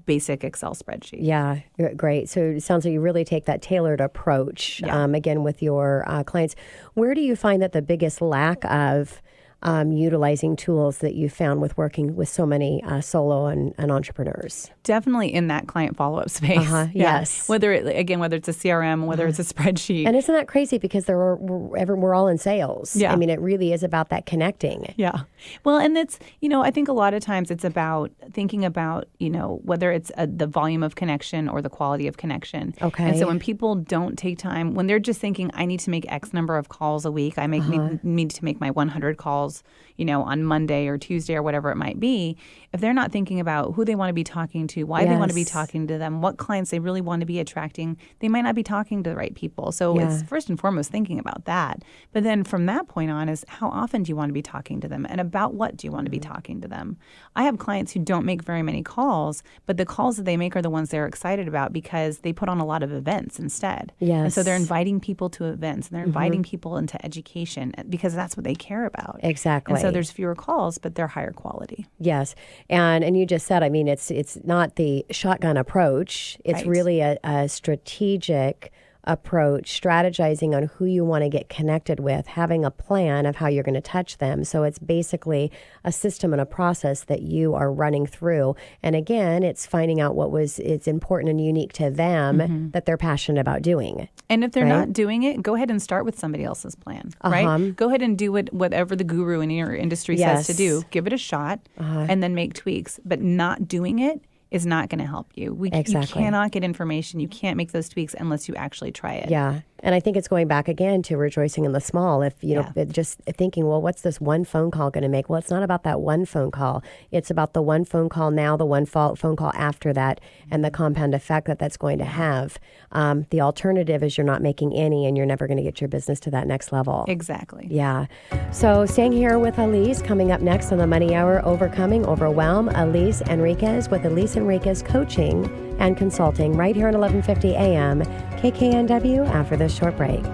basic Excel spreadsheet. Yeah, great. So it sounds like you really take that tailored approach, again, with your clients. Where do you find that the biggest lack of utilizing tools that you found with working with so many solo and entrepreneurs? Definitely in that client follow-up space. Yes. Whether it's a CRM, whether it's a spreadsheet. And isn't that crazy? Because we're all in sales. Yeah. I mean, it really is about that connecting. Yeah. Well, and it's, I think a lot of times it's about thinking about, whether it's the volume of connection or the quality of connection. Okay. And so when people don't take time, when they're just thinking, I need to make X number of calls a week, I need to make my 100 calls, on Monday or Tuesday or whatever it might be, if they're not thinking about who they want to be talking to, why they want to be talking to them, what clients they really want to be attracting, they might not be talking to the right people. So it's first and foremost thinking about that. But then from that point on is how often do you want to be talking to them and about what do you want to be talking to them? I have clients who don't make very many calls, but the calls that they make are the ones they're excited about because they put on a lot of events instead. Yes. And so they're inviting people to events and they're inviting people into education because that's what they care about. Exactly. And so there's fewer calls, but they're higher quality. Yes. And you just said, I mean, it's not the shotgun approach. It's really a strategic approach, strategizing on who you want to get connected with, having a plan of how you're going to touch them. So it's basically a system and a process that you are running through. And again, it's finding out it's important and unique to them that they're passionate about doing. And if they're not doing it, go ahead and start with somebody else's plan, right? Go ahead and do whatever the guru in your industry says to do. Give it a shot and then make tweaks. But not doing it is not going to help you. You cannot get information. You can't make those tweaks unless you actually try it. Yeah. And I think it's going back again to rejoicing in the small. If, just thinking, well, what's this one phone call going to make? Well, it's not about that one phone call. It's about the one phone call now, the one phone call after that, and the compound effect that's going to have. The alternative is you're not making any and you're never going to get your business to that next level. Exactly. Yeah. So staying here with Elise, coming up next on the Money Hour, Overcoming Overwhelm, Elise Enriquez with Elise Enriquez Coaching and Consulting right here at 1150 a.m. KKNW after this short break.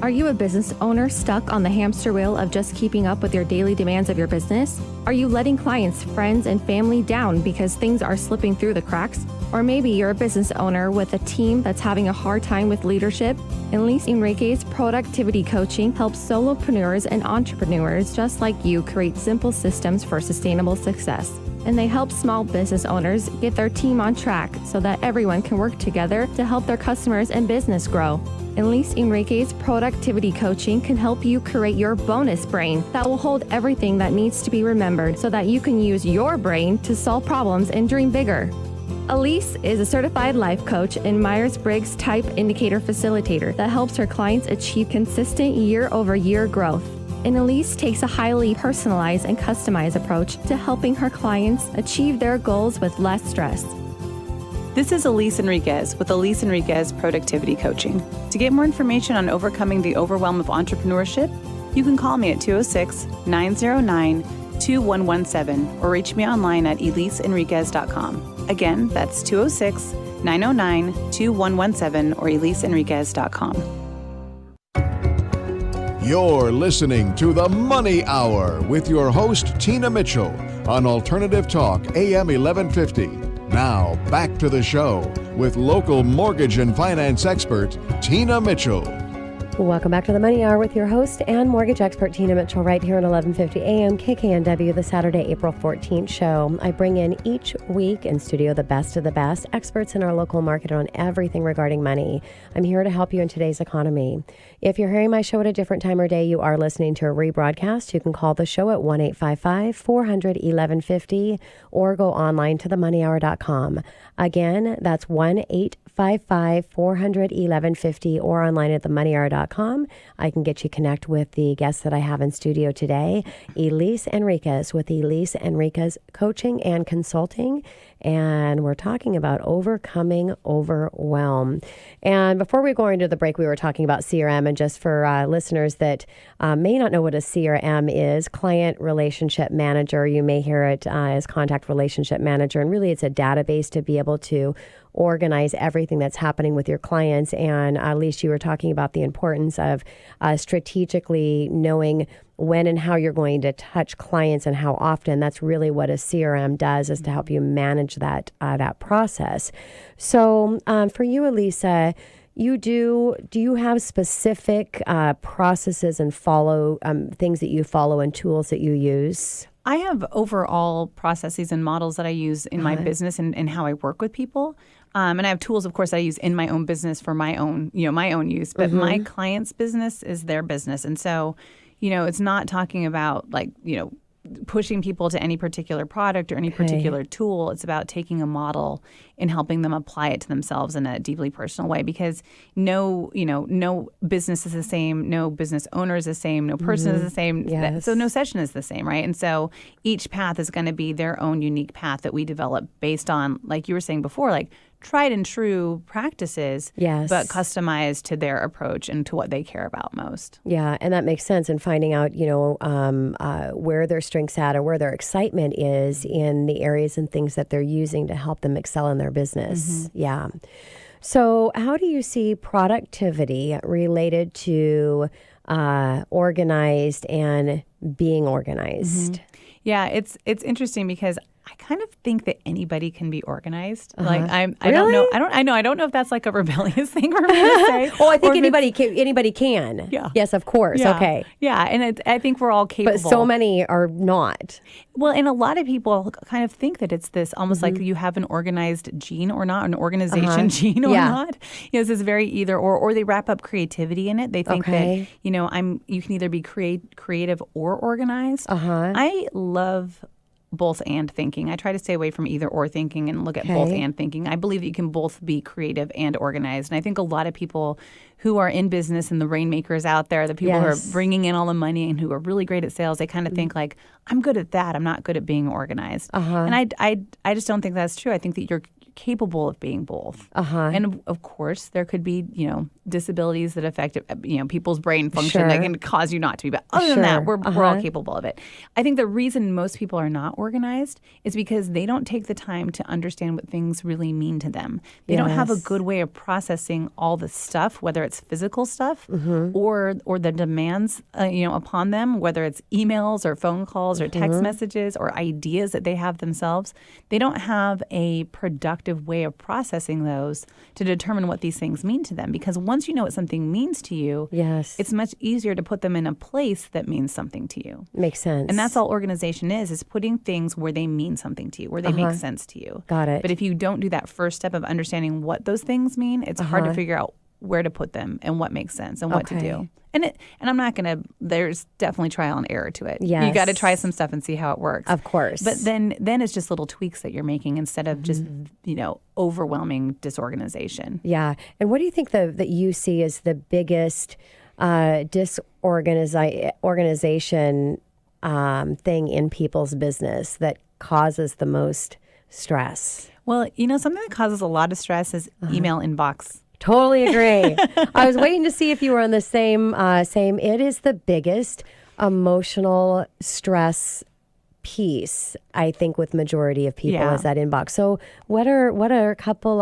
Are you a business owner stuck on the hamster wheel of just keeping up with your daily demands of your business? Are you letting clients, friends, and family down because things are slipping through the cracks? Or maybe you're a business owner with a team that's having a hard time with leadership? Elise Enriquez Productivity Coaching helps solopreneurs and entrepreneurs just like you create simple systems for sustainable success. and they help small business owners get their team on track so that everyone can work together to help their customers and business grow. Elise Enriquez Productivity Coaching can help you create your bonus brain that will hold everything that needs to be remembered so that you can use your brain to solve problems and dream bigger. Elise is a certified life coach and Myers-Briggs type indicator facilitator that helps her clients achieve consistent year-over-year growth. And Elise takes a highly personalized and customized approach to helping her clients achieve their goals with less stress. This is Elise Enriquez with Elise Enriquez Productivity Coaching. To get more information on overcoming the overwhelm of entrepreneurship, you can call me at 206-909-2117 or reach me online at eliseenriquez.com. Again, that's 206-909-2117 or eliseenriquez.com. You're listening to The Money Hour with your host, Tina Mitchell, on Alternative Talk, AM 1150. Now, back to the show with local mortgage and finance expert, Tina Mitchell. Welcome back to the Money Hour with your host and mortgage expert, Tina Mitchell, right here at 1150 AM KKNW, the Saturday, April 14th show. I bring in each week in studio the best of the best experts in our local market on everything regarding money. I'm here to help you in today's economy. If you're hearing my show at a different time or day, you are listening to a rebroadcast. You can call the show at 1-855-400-1150 or go online to themoneyhour.com. Again, that's 1-855-400-1150 or online at themoneyhour.com. I can get you connect with the guests that I have in studio today, Elise Enriquez with Elise Enriquez Coaching and Consulting. And we're talking about overcoming overwhelm. And before we go into the break, we were talking about CRM. And just for listeners that may not know what a CRM is, Client Relationship Manager, you may hear it as Contact Relationship Manager. And really, it's a database to be able to organize everything that's happening with your clients. And at least you were talking about the importance of strategically knowing when and how you're going to touch clients and how often. That's really what a CRM does, is to help you manage that process. So for you, Elisa, do you have specific processes and things that you follow and tools that you use? I have overall processes and models that I use in my business and how I work with people. And I have tools, of course, that I use in my own business for my own use. But my client's business is their business. And so, it's not talking about pushing people to any particular product or any particular tool. It's about taking a model and helping them apply it to themselves in a deeply personal way, because no business is the same, no business owner is the same, no person is the same. Yes. So no session is the same, right? And so each path is going to be their own unique path that we develop based on, like you were saying before, like tried and true practices, but customized to their approach and to what they care about most. Yeah, and that makes sense. And finding out, where their strengths at or where their excitement is in the areas and things that they're using to help them excel in their business. Yeah. So how do you see productivity related to organized and being organized? Yeah, it's interesting because I kind of think that anybody can be organized. Like I Really? don't know if that's like a rebellious thing for me to say. Oh, I think anybody can. Yeah. Yes, of course. Yeah. Okay. Yeah, and I think we're all capable. But so many are not. Well, and a lot of people kind of think that it's this almost like you have an organized gene or not, an organization gene or not. It's this very either or they wrap up creativity in it. They think that, you can either be creative or organized. I love both and thinking. I try to stay away from either or thinking and look at both and thinking. I believe that you can both be creative and organized. And I think a lot of people who are in business and the rainmakers out there, the people who are bringing in all the money and who are really great at sales, they kind of think like, I'm good at that. I'm not good at being organized. And I just don't think that's true. I think that you're capable of being both. And of course, there could be, disabilities that affect, people's brain function that can cause you not to be. But other than that, we're all capable of it. I think the reason most people are not organized is because they don't take the time to understand what things really mean to them. They don't have a good way of processing all the stuff, whether it's physical stuff or the demands, upon them, whether it's emails or phone calls or text messages or ideas that they have themselves. They don't have a productive effective way of processing those to determine what these things mean to them. Because once you know what something means to you, it's much easier to put them in a place that means something to you. Makes sense. And that's all organization is putting things where they mean something to you, where they make sense to you. Got it. But if you don't do that first step of understanding what those things mean, it's hard to figure out where to put them and what makes sense and what to do. And I'm not going to, there's definitely trial and error to it. Yes. You got to try some stuff and see how it works. Of course. But then it's just little tweaks that you're making instead of just, overwhelming disorganization. Yeah. And what do you think that you see as the biggest disorganization thing in people's business that causes the most stress? Well, something that causes a lot of stress is email inbox. Totally agree. I was waiting to see if you were on the same. It is the biggest emotional stress piece, I think, with majority of people is that inbox. So what are a couple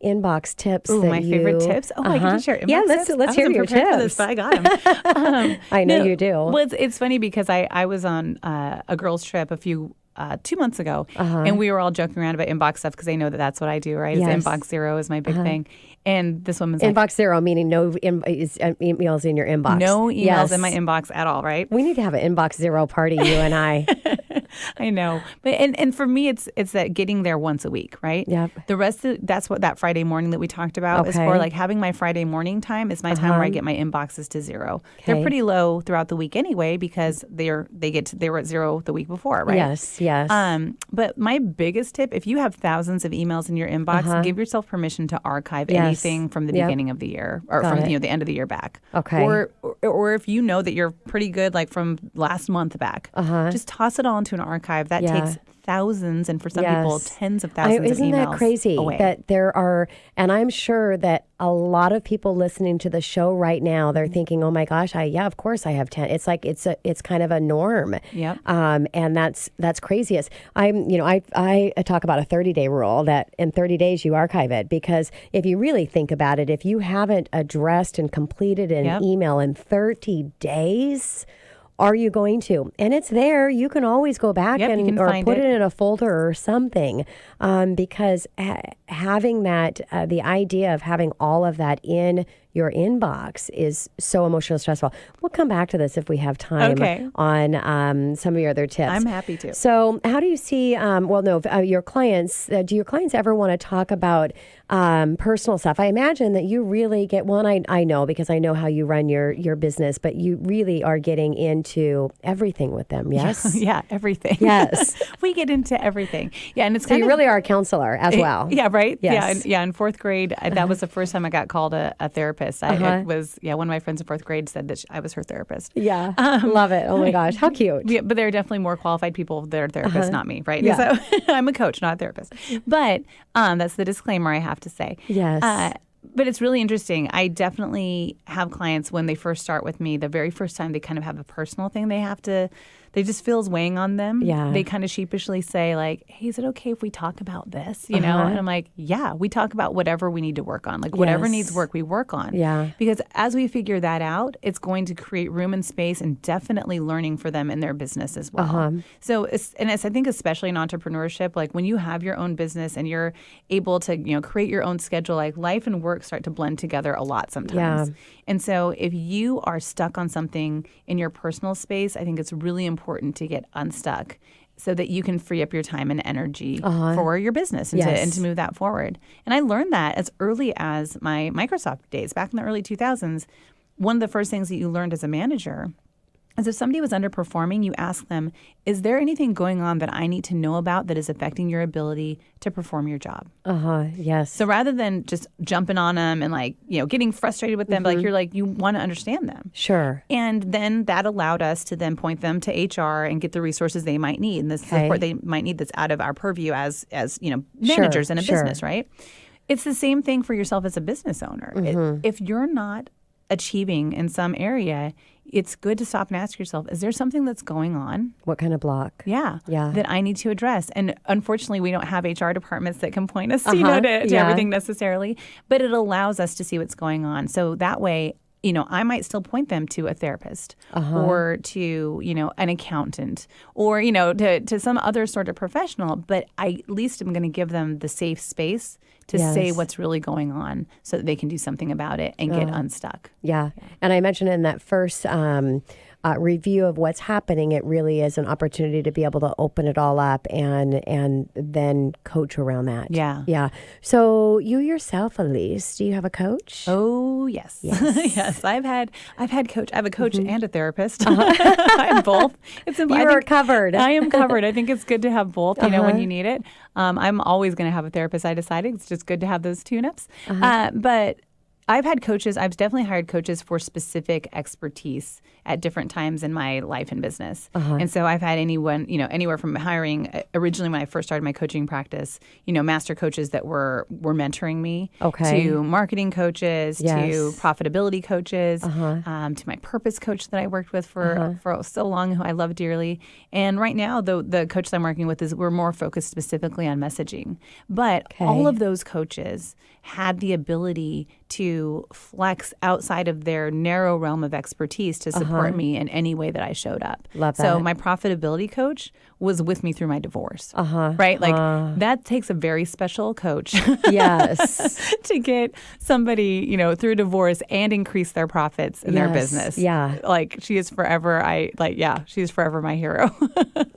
inbox tips that my favorite tips? I get to share inbox tips? Let's hear your tips. For this, but I got them. I know you do. Well, it's funny because I was on a girls' trip 2 months ago, and we were all joking around about inbox stuff because they know that that's what I do, right? Yes. Inbox zero is my big thing. And this woman's inbox zero, meaning no emails in your inbox. No emails in my inbox at all, right? We need to have an inbox zero party, you and I. I know. But and for me, it's that getting there once a week, right? Yep. The rest of that's what that Friday morning that we talked about is for. Like having my Friday morning time is my time where I get my inboxes to zero. Okay. They're pretty low throughout the week anyway because they were at zero the week before, right? Yes. But my biggest tip, if you have thousands of emails in your inbox, give yourself permission to archive anything from the beginning of the year or from the end of the year back. Okay. Or if you know that you're pretty good, like from last month back, just toss it all into an archive. That takes thousands, and for some people, tens of thousands of emails. Isn't that crazy away. That there are, and I'm sure that a lot of people listening to the show right now, they're thinking, oh my gosh, of course I have 10. It's like, it's kind of a norm. Yep. And that's craziest. I talk about a 30-day rule that in 30 days you archive it, because if you really think about it, if you haven't addressed and completed an email in 30 days, are you going to? And it's there. You can always go back or put it in a folder or something, because having that, the idea of having all of that in your inbox is so emotionally stressful. We'll come back to this if we have time on some of your other tips. I'm happy to. So how do you see, your clients, do your clients ever want to talk about personal stuff? I imagine that you really get I know because I know how you run your business, but you really are getting into everything with them, yes? Yeah, everything. Yes. We get into everything. Yeah, and it's so you really are a counselor as well. Yeah, right? Yes. Yeah, in fourth grade, that was the first time I got called a therapist. It was, one of my friends in fourth grade said that I was her therapist. Yeah, love it. Oh my gosh, how cute. Yeah, but there are definitely more qualified people that are therapists, not me, right? Yeah. So I'm a coach, not a therapist. But that's the disclaimer I have to say. Yes. But it's really interesting. I definitely have clients when they first start with me, the very first time they kind of have a personal thing they just feels weighing on them. Yeah. They kind of sheepishly say like, hey, is it okay if we talk about this? And I'm like, yeah, we talk about whatever we need to work on. Like whatever needs work, we work on. Yeah. Because as we figure that out, it's going to create room and space and definitely learning for them in their business as well. So, I think especially in entrepreneurship, like when you have your own business and you're able to, create your own schedule, like life and work start to blend together a lot sometimes. Yeah. And so if you are stuck on something in your personal space, I think it's really important to get unstuck so that you can free up your time and energy for your business and to move that forward. And I learned that as early as my Microsoft days, back in the early 2000s. One of the first things that you learned as a manager is if somebody was underperforming, you ask them, is there anything going on that I need to know about that is affecting your ability to perform your job? Yes. So rather than just jumping on them and getting frustrated with them, you want to understand them. Sure. And then that allowed us to then point them to HR and get the resources they might need and the support they might need that's out of our purview as managers in a business, right? It's the same thing for yourself as a business owner. If you're not achieving in some area, it's good to stop and ask yourself, is there something that's going on? What kind of block? Yeah. That I need to address. And unfortunately, we don't have HR departments that can point us to everything necessarily, but it allows us to see what's going on. So that way, I might still point them to a therapist or to, an accountant or, to some other sort of professional, but I at least am going to give them the safe space to say what's really going on so that they can do something about it and get unstuck. Yeah. And I mentioned in that first review of what's happening, it really is an opportunity to be able to open it all up and then coach around that. Yeah. Yeah. So you yourself, Elise, do you have a coach? Oh, yes. Yes. I have a coach and a therapist. I have both. You're covered. I am covered. I think it's good to have both, when you need it. I'm always going to have a therapist. I decided it's just good to have those tune-ups. But I've had coaches. I've definitely hired coaches for specific expertise at different times in my life and business. And so I've had anyone, anywhere from hiring originally when I first started my coaching practice, master coaches that were mentoring me to marketing coaches, to profitability coaches, to my purpose coach that I worked with for so long, who I love dearly. And right now, the coach that I'm working with we're more focused specifically on messaging. But all of those coaches had the ability to flex outside of their narrow realm of expertise to support me in any way that I showed up. Love that. So my profitability coach was with me through my divorce, right? Like that takes a very special coach Yes. to get somebody, through divorce and increase their profits in their business. Yeah. Like she is forever, she's forever my hero.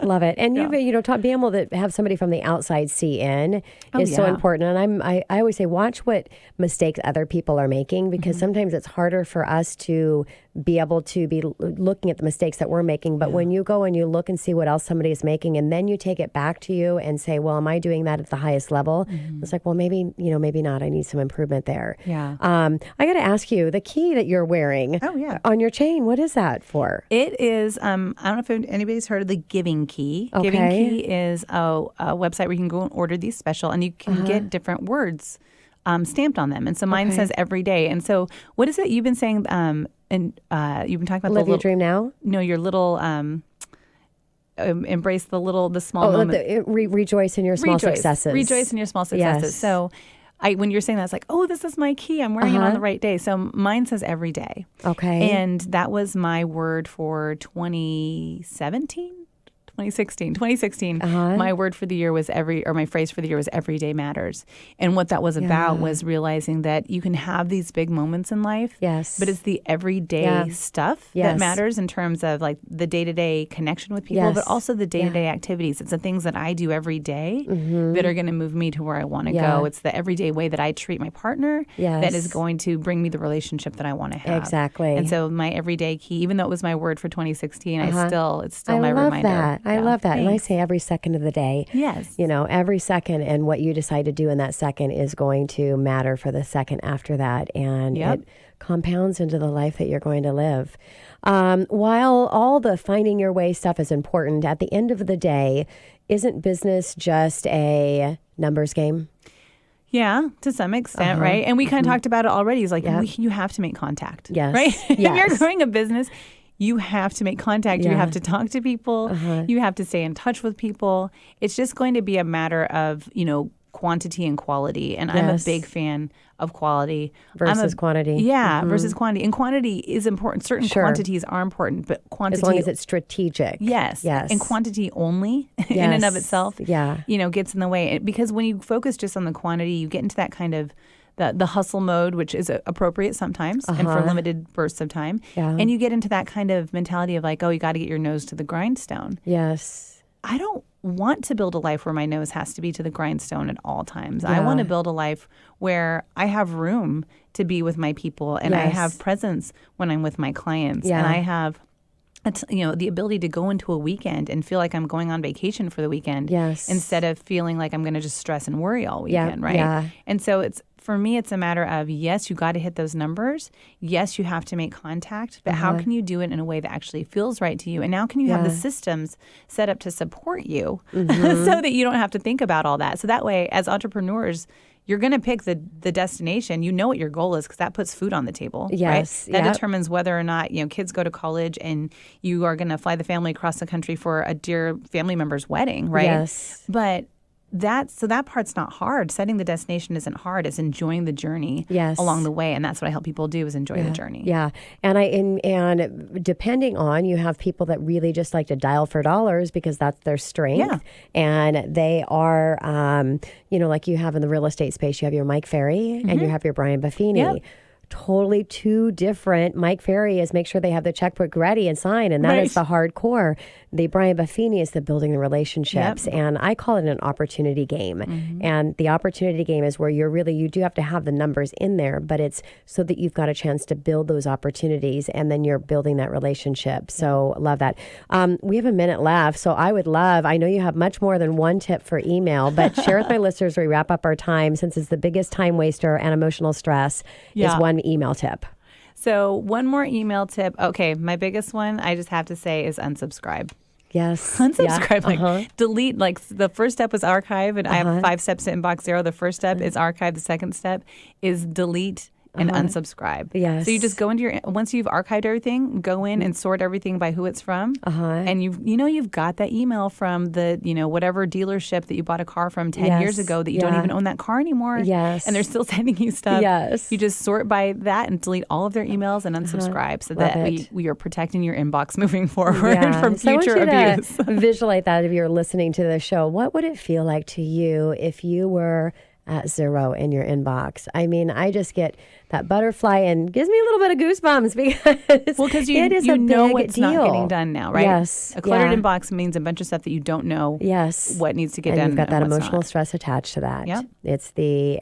Love it. And being able to have somebody from the outside see in is so important. And I always say, watch what mistakes other people are making, because sometimes it's harder for us to be able to be looking at the mistakes that we're making. But when you go and you look and see what else somebody is making, and then you take it back to you and say, well, am I doing that at the highest level? It's like, well, maybe not. I need some improvement there. Yeah. I got to ask you, the key that you're wearing on your chain, what is that for? It is, I don't know if anybody's heard of the Giving Key. Okay. Giving Key is a website where you can go and order these special, and you can get different words stamped on them. And so mine says every day. And so what is it you've been saying, and you've been talking about Live your dream now? No, your little, embrace the small moment. Rejoice in your small successes. Rejoice in your small successes. Yes. So when you're saying that, it's like, oh, this is my key. I'm wearing it on the right day. So mine says every day. Okay. And that was my word for 2016. My word for the year was my phrase for the year was every day matters. And what that was about was realizing that you can have these big moments in life. Yes. But it's the everyday stuff that matters in terms of like the day-to-day connection with people, but also the day-to-day activities. It's the things that I do every day that are going to move me to where I want to go. It's the everyday way that I treat my partner that is going to bring me the relationship that I want to have. Exactly. And so my everyday key, even though it was my word for 2016, it's still my reminder. I love that. And I say every second of the day. Yes. Every second, and what you decide to do in that second is going to matter for the second after that. And it compounds into the life that you're going to live. While all the finding your way stuff is important, at the end of the day, isn't business just a numbers game? Yeah, to some extent, right? And we kind of talked about it already. It's like you have to make contact, right? If you're growing a business, you have to make contact. You have to talk to people. You have to stay in touch with people. It's just going to be a matter of, quantity and quality. And I'm a big fan of quality. Versus quantity. Yeah, versus quantity. And quantity is important. Certain quantities are important, but quantity... As long as it's strategic. Yes. And quantity only in and of itself, gets in the way. Because when you focus just on the quantity, you get into that kind of the hustle mode, which is appropriate sometimes and for limited bursts of time. And you get into that kind of mentality of like, oh, you got to get your nose to the grindstone. Yes. I don't want to build a life where my nose has to be to the grindstone at all times. I want to build a life where I have room to be with my people and I have presence when I'm with my clients and I have the ability to go into a weekend and feel like I'm going on vacation for the weekend instead of feeling like I'm going to just stress and worry all weekend, right? Yeah. And so for me, it's a matter of, yes, you got to hit those numbers. Yes, you have to make contact, but how can you do it in a way that actually feels right to you? And now can you have the systems set up to support you so that you don't have to think about all that? So that way, as entrepreneurs, you're going to pick the destination. You know what your goal is because that puts food on the table, right? That determines whether or not, kids go to college and you are going to fly the family across the country for a dear family member's wedding, right? Yes. But that part's not hard. Setting the destination isn't hard. It's enjoying the journey along the way, and that's what I help people do is enjoy the journey. Yeah, and depending on, you have people that really just like to dial for dollars because that's their strength, and they are, like you have in the real estate space, you have your Mike Ferry and you have your Brian Buffini. Yep. Totally two different. Mike Ferry is make sure they have the checkbook ready and sign, and that is the hardcore. The Brian Buffini is the building the relationships, and I call it an opportunity game. And the opportunity game is where you do have to have the numbers in there, but it's so that you've got a chance to build those opportunities, and then you're building that relationship. So love that. We have a minute left, so I know you have much more than one tip for email, but share with my listeners as we wrap up our time, since it's the biggest time waster and emotional stress is one email tip. So one more email tip. Okay, my biggest one, I just have to say, is unsubscribe. Yes. Unsubscribe, delete. Like the first step was archive, and I have 5 steps to inbox zero. The first step is archive. The second step is delete and unsubscribe. Yes. So you just go into once you've archived everything, go in and sort everything by who it's from. And you've got that email from the, whatever dealership that you bought a car from 10 years ago that you don't even own that car anymore. Yes. And they're still sending you stuff. Yes. You just sort by that and delete all of their emails and unsubscribe so that we are protecting your inbox moving forward from future abuse. Visualize that if you're listening to the show. What would it feel like to you if you were at zero in your inbox? I mean, I just get that butterfly and gives me a little bit of goosebumps because it is a know big it's deal. Not getting done now, right? Yes. A cluttered inbox means a bunch of stuff that you don't know what needs to get done. You've got that emotional not. stress attached to that. Yep. It's the,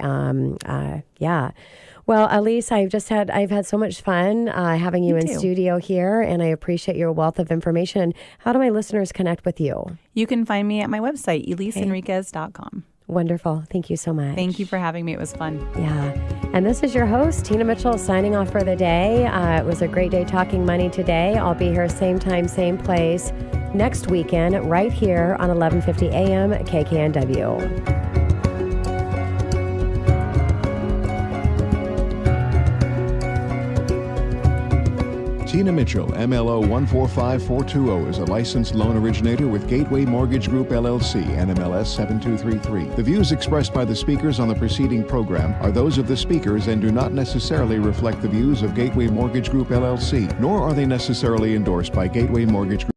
Well, Elise, I've had so much fun having you in studio here, and I appreciate your wealth of information. How do my listeners connect with you? You can find me at my website, EliseEnriquez.com. Wonderful. Thank you so much. Thank you for having me. It was fun. Yeah. And this is your host, Tina Mitchell, signing off for the day. It was a great day talking money today. I'll be here same time, same place next weekend right here on 1150 AM KKNW. Tina Mitchell, MLO 145420, is a licensed loan originator with Gateway Mortgage Group, LLC, NMLS 7233. The views expressed by the speakers on the preceding program are those of the speakers and do not necessarily reflect the views of Gateway Mortgage Group, LLC, nor are they necessarily endorsed by Gateway Mortgage Group.